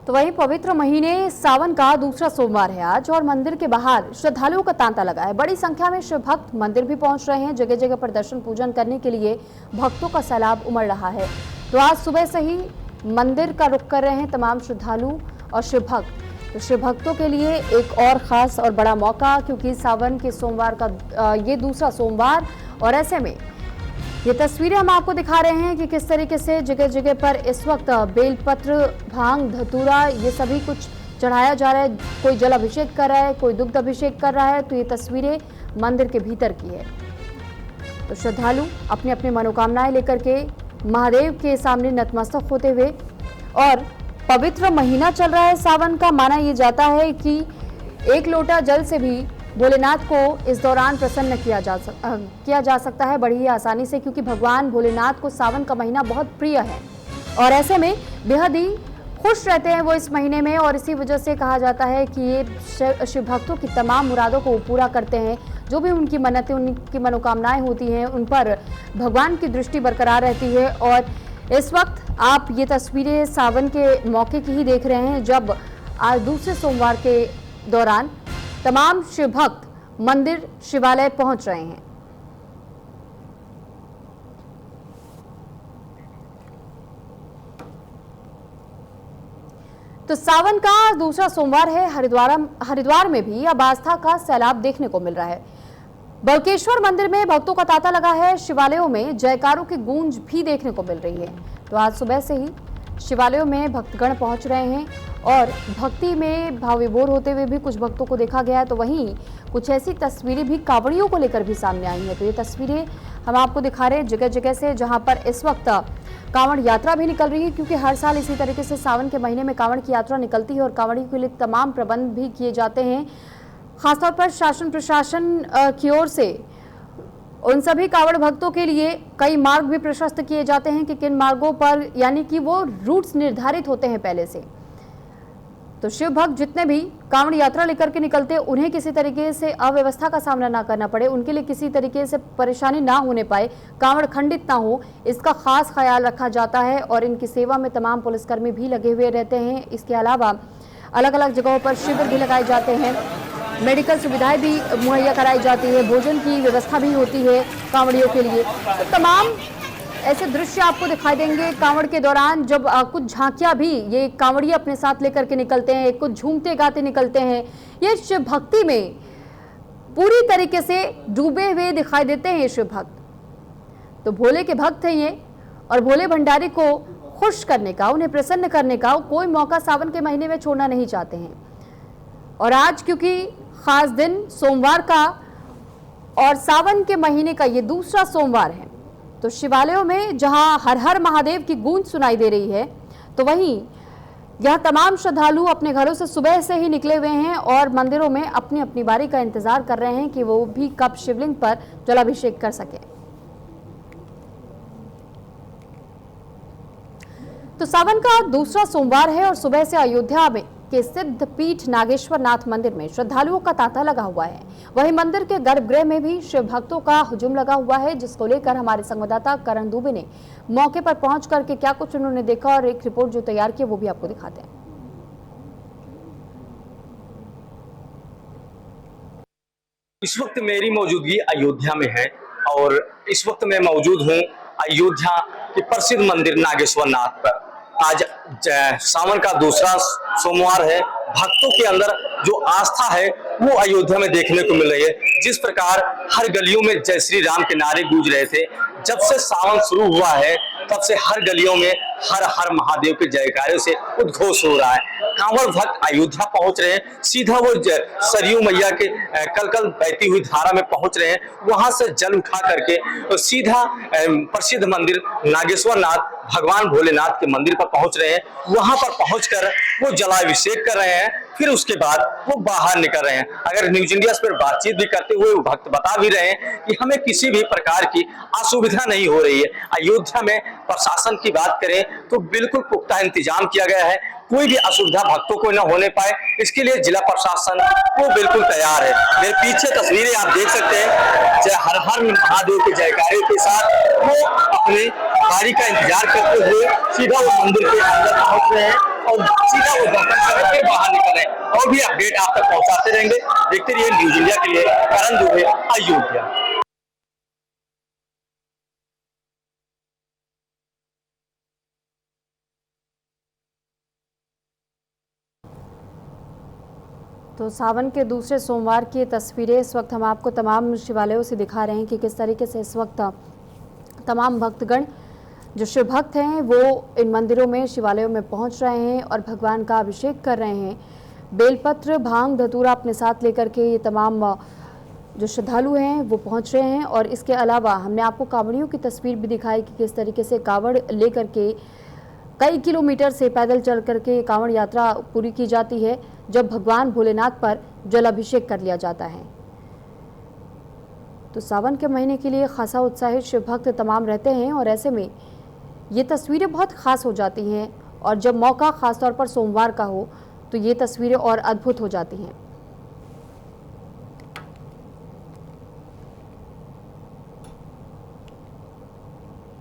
तो वहीं पवित्र महीने सावन का दूसरा सोमवार है आज और मंदिर के बाहर श्रद्धालुओं का तांता लगा है। बड़ी संख्या में शिव भक्त मंदिर भी पहुंच रहे हैं। जगह जगह पर दर्शन पूजन करने के लिए भक्तों का सैलाब उमड़ रहा है। तो आज सुबह से ही मंदिर का रुख कर रहे हैं तमाम श्रद्धालु और शिव भक्त। तो शिव भक्तों के लिए एक और खास और बड़ा मौका, क्योंकि सावन के सोमवार का ये दूसरा सोमवार, और ऐसे में ये तस्वीरें हम आपको दिखा रहे हैं कि किस तरीके से जगह जगह पर इस वक्त बेलपत्र, भांग, धतूरा ये सभी कुछ चढ़ाया जा रहा है। कोई जल अभिषेक कर रहा है, कोई दुग्ध अभिषेक कर रहा है। तो ये तस्वीरें मंदिर के भीतर की है। तो श्रद्धालु अपनी अपनी मनोकामनाएं लेकर के महादेव के सामने नतमस्तक होते हुए, और पवित्र महीना चल रहा है सावन का, माना यह जाता है कि एक लोटा जल से भी भोलेनाथ को इस दौरान प्रसन्न किया जा सकता है बड़ी ही आसानी से, क्योंकि भगवान भोलेनाथ को सावन का महीना बहुत प्रिय है और ऐसे में बेहद ही खुश रहते हैं वो इस महीने में। और इसी वजह से कहा जाता है कि ये शिव भक्तों की तमाम मुरादों को पूरा करते हैं। जो भी उनकी मन्नतें, उनकी मनोकामनाएं होती हैं, उन पर भगवान की दृष्टि बरकरार रहती है। और इस वक्त आप ये तस्वीरें सावन के मौके की ही देख रहे हैं, जब आज दूसरे सोमवार के दौरान तमाम शिव भक्त मंदिर, शिवालय पहुंच रहे हैं। तो सावन का दूसरा सोमवार है। हरिद्वार में भी अब आस्था का सैलाब देखने को मिल रहा है। बलकेश्वर मंदिर में भक्तों का तांता लगा है। शिवालयों में जयकारों की गूंज भी देखने को मिल रही है। तो आज सुबह से ही शिवालयों में भक्तगण पहुंच रहे हैं और भक्ति में भाव विभोर होते हुए भी कुछ भक्तों को देखा गया है। तो वहीं कुछ ऐसी तस्वीरें भी कांवड़ियों को लेकर भी सामने आई हैं। तो ये तस्वीरें हम आपको दिखा रहे हैं जगह जगह से, जहां पर इस वक्त कांवड़ यात्रा भी निकल रही है, क्योंकि हर साल इसी तरीके से सावन के महीने में कांवड़ की यात्रा निकलती है और कांवड़ियों के लिए तमाम प्रबंध भी किए जाते हैं। खासतौर पर शासन प्रशासन की ओर से उन सभी कांवड़ भक्तों के लिए कई मार्ग भी प्रशस्त किए जाते हैं कि किन मार्गों पर, यानी कि वो रूट्स निर्धारित होते हैं पहले से। तो शिव भक्त जितने भी कांवड़ यात्रा लेकर के निकलते हैं, उन्हें किसी तरीके से अव्यवस्था का सामना ना करना पड़े, उनके लिए किसी तरीके से परेशानी ना होने पाए, कांवड़ खंडित ना हो, इसका खास ख्याल रखा जाता है। और इनकी सेवा में तमाम पुलिसकर्मी भी लगे हुए रहते हैं। इसके अलावा अलग अलग जगहों पर शिविर भी लगाए जाते हैं, मेडिकल सुविधाएं भी मुहैया कराई जाती है, भोजन की व्यवस्था भी होती है कांवड़ियों के लिए। तो तमाम ऐसे दृश्य आपको दिखाई देंगे कांवड़ के दौरान, जब कुछ झांकियां भी ये कांवड़िया अपने साथ लेकर के निकलते हैं, कुछ झूमते गाते निकलते हैं। ये शिव भक्ति में पूरी तरीके से डूबे हुए दिखाई देते हैं ये शिव भक्त। तो भोले के भक्त हैं ये, और भोले भंडारी को खुश करने का, उन्हें प्रसन्न करने का कोई मौका सावन के महीने में छोड़ना नहीं चाहते हैं। और आज क्योंकि खास दिन सोमवार का और सावन के महीने का ये दूसरा सोमवार है, तो शिवालयों में जहां हर हर महादेव की गूंज सुनाई दे रही है, तो वहीं यह तमाम श्रद्धालु अपने घरों से सुबह से ही निकले हुए हैं और मंदिरों में अपनी अपनी बारी का इंतजार कर रहे हैं कि वो भी कब शिवलिंग पर जलाभिषेक कर सके। तो सावन का दूसरा सोमवार है और सुबह से अयोध्या में के सिद्ध पीठ नागेश्वर नाथ मंदिर में श्रद्धालुओं का तांता लगा हुआ है। वहीं मंदिर के गर्भगृह में भी शिव भक्तों का हुजूम लगा हुआ है, जिसको लेकर हमारे संवाददाता करण दुबे ने मौके पर पहुंच करके क्या कुछ उन्होंने देखा और एक रिपोर्ट जो तैयार की वो भी आपको दिखाते हैं। इस वक्त मेरी मौजूदगी अयोध्या में है और इस वक्त मैं मौजूद हूँ अयोध्या के प्रसिद्ध मंदिर नागेश्वर नाथ पर। आज सावन का दूसरा सोमवार है। भक्तों के अंदर जो आस्था है वो अयोध्या में देखने को मिल रही है। जिस प्रकार हर गलियों में जय श्री राम के नारे गूंज रहे थे, जब से सावन शुरू हुआ है तब से हर गलियों में हर हर महादेव के जयकारों से उद्घोष हो रहा है। कांवड़ भक्त अयोध्या पहुंच रहे हैं, सीधा वो सरयू मैया के कलकल बहती हुई धारा में पहुंच रहे हैं। वहां से जल उठा करके तो सीधा प्रसिद्ध मंदिर नागेश्वर नाथ भगवान भोलेनाथ के मंदिर पर पहुंच रहे हैं। वहां पर पहुंचकर वो जलाभिषेक कर रहे हैं, फिर उसके बाद वो बाहर निकल रहे हैं। अगर न्यूज इंडिया पर बातचीत भी करते हुए वो भक्त बता भी रहे हैं कि हमें किसी भी प्रकार की असुविधा नहीं हो रही है। अयोध्या में प्रशासन की बात करें तो बिल्कुल पुख्ता इंतजाम किया गया है। कोई भी असुविधा भक्तों को न होने पाए, इसके लिए जिला प्रशासन वो बिल्कुल तैयार है। मेरे पीछे तस्वीरें आप देख सकते हैं, जय हर हर महादेव के जयकारे के साथ वो अपने बारी का इंतजार करते हुए सीधा वो मंदिर के अंदर पहुंच रहे हैं और सीधा वो दर्शन करके फिर बाहर निकल रहे हैं। और भी अपडेट आप तक पहुंचाते रहेंगे। देखते रहिए न्यूज इंडिया के लिए करण दुबे, अयोध्या। तो सावन के दूसरे सोमवार की ये तस्वीरें इस वक्त हम आपको तमाम शिवालयों से दिखा रहे हैं कि किस तरीके से इस वक्त तमाम भक्तगण जो शिव भक्त हैं वो इन मंदिरों में शिवालयों में पहुंच रहे हैं और भगवान का अभिषेक कर रहे हैं। बेलपत्र, भांग, धतूरा अपने साथ लेकर के ये तमाम जो श्रद्धालु हैं वो पहुंच रहे हैं। और इसके अलावा हमने आपको कांवड़ियों की तस्वीर भी दिखाई कि किस तरीके से कांवड़ लेकर के कई किलोमीटर से पैदल चल करके कांवड़ यात्रा पूरी की जाती है, जब भगवान भोलेनाथ पर जलाभिषेक कर लिया जाता है। तो सावन के महीने के लिए खासा उत्साहित शिव भक्त तमाम रहते हैं और ऐसे में ये तस्वीरें बहुत खास हो जाती हैं और जब मौका खासतौर पर सोमवार का हो तो ये तस्वीरें और अद्भुत हो जाती हैं।